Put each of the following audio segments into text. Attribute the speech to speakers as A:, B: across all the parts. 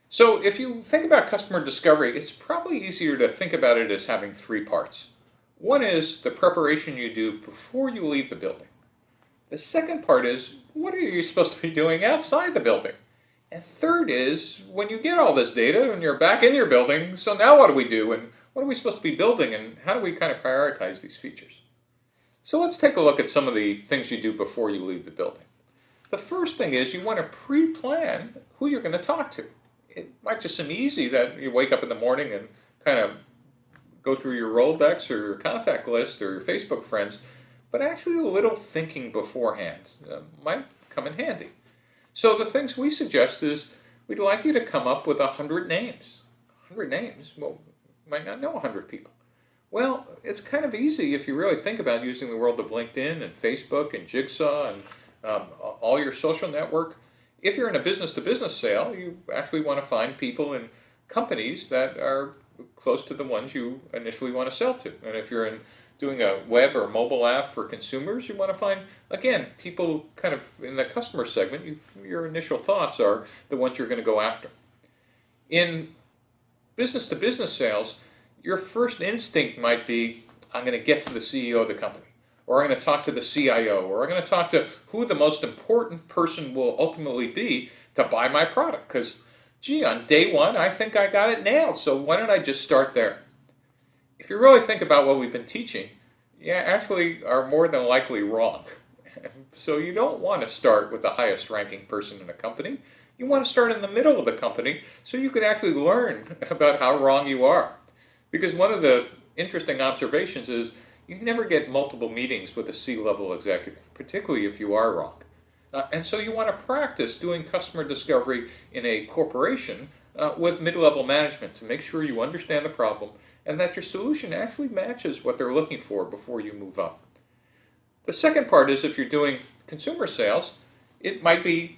A: So if you think about customer discovery, it's probably easier to think about it as having three parts. One is the preparation you do before you leave the building. The second part is, what are you supposed to be doing outside the building? And third is, when you get all this data and you're back in your building, so now what do we do? And what are we supposed to be building? And how do we kind of prioritize these features? So let's take a look at some of the things you do before you leave the building. The first thing is you want to pre-plan who you're going to talk to. It might just seem easy that you wake up in the morning and kind of go through your Rolodex or your contact list or your Facebook friends, but actually a little thinking beforehand might come in handy. So the things we suggest is we'd like you to come up with 100 names. 100 names? Well, you might not know 100 people. Well, it's kind of easy if you really think about using the world of LinkedIn and Facebook and Jigsaw and all your social network. If you're in a business-to-business sale, you actually want to find people in companies that are close to the ones you initially want to sell to. And if you're doing a web or mobile app for consumers, you want to find, again, people kind of in the customer segment, your initial thoughts are the ones you're going to go after. In business-to-business sales, your first instinct might be, I'm going to get to the CEO of the company, or I'm going to talk to the CIO, or I'm going to talk to who the most important person will ultimately be to buy my product. Because, gee, on day one, I think I got it nailed, so why don't I just start there? If you really think about what we've been teaching, you actually are more than likely wrong. So you don't want to start with the highest ranking person in a company. You want to start in the middle of the company so you can actually learn about how wrong you are. Because one of the interesting observations is you never get multiple meetings with a C-level executive, particularly if you are wrong. And so you want to practice doing customer discovery in a corporation with mid-level management to make sure you understand the problem and that your solution actually matches what they're looking for before you move up. The second part is if you're doing consumer sales, it might be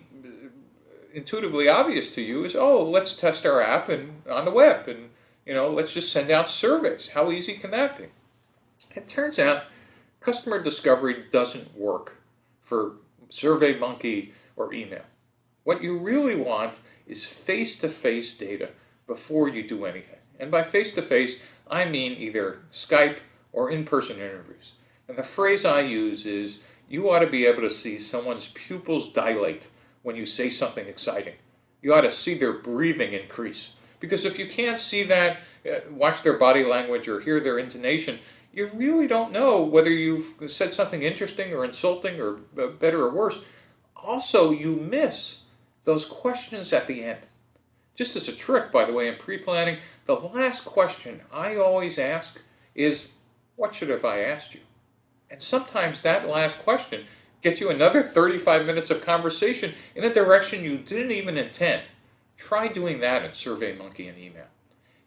A: intuitively obvious to you is, oh, let's test our app on the web and let's just send out surveys. How easy can that be? It turns out customer discovery doesn't work for SurveyMonkey or email. What you really want is face-to-face data before you do anything. And by face-to-face, I mean either Skype or in-person interviews. And the phrase I use is, you ought to be able to see someone's pupils dilate when you say something exciting. You ought to see their breathing increase. Because if you can't see that, watch their body language or hear their intonation, you really don't know whether you've said something interesting or insulting or better or worse. Also, you miss those questions at the end. Just as a trick, by the way, in pre-planning, the last question I always ask is, what should have I asked you? And sometimes that last question gets you another 35 minutes of conversation in a direction you didn't even intend. Try doing that in SurveyMonkey and email.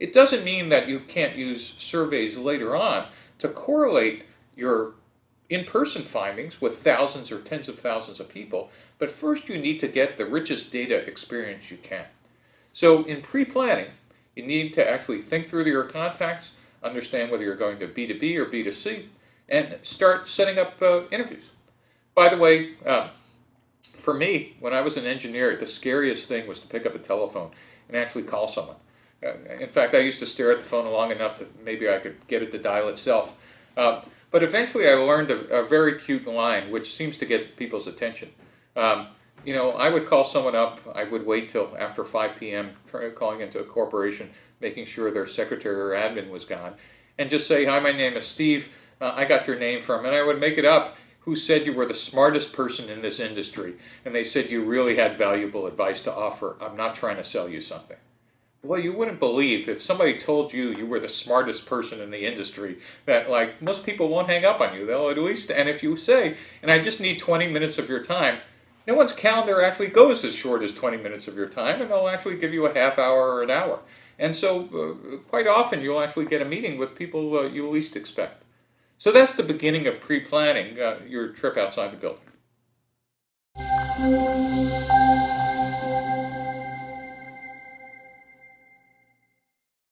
A: It doesn't mean that you can't use surveys later on to correlate your in-person findings with thousands or tens of thousands of people, but first you need to get the richest data experience you can. So in pre-planning, you need to actually think through your contacts, understand whether you're going to B2B or B2C, and start setting up interviews. By the way, for me, when I was an engineer, the scariest thing was to pick up a telephone and actually call someone. In fact, I used to stare at the phone long enough to maybe I could get it to dial itself. But eventually I learned a very cute line which seems to get people's attention. I would call someone up, I would wait till after 5 p.m., calling into a corporation, making sure their secretary or admin was gone, and just say, hi, my name is Steve, I got your name from, and I would make it up, who said you were the smartest person in this industry, and they said you really had valuable advice to offer. I'm not trying to sell you something. Boy, you wouldn't believe if somebody told you you were the smartest person in the industry that, like, most people won't hang up on you. They'll at least, and if you say, and I just need 20 minutes of your time, no one's calendar actually goes as short as 20 minutes of your time, and they'll actually give you a half hour or an hour. And so quite often you'll actually get a meeting with people you least expect. So that's the beginning of pre-planning your trip outside the building.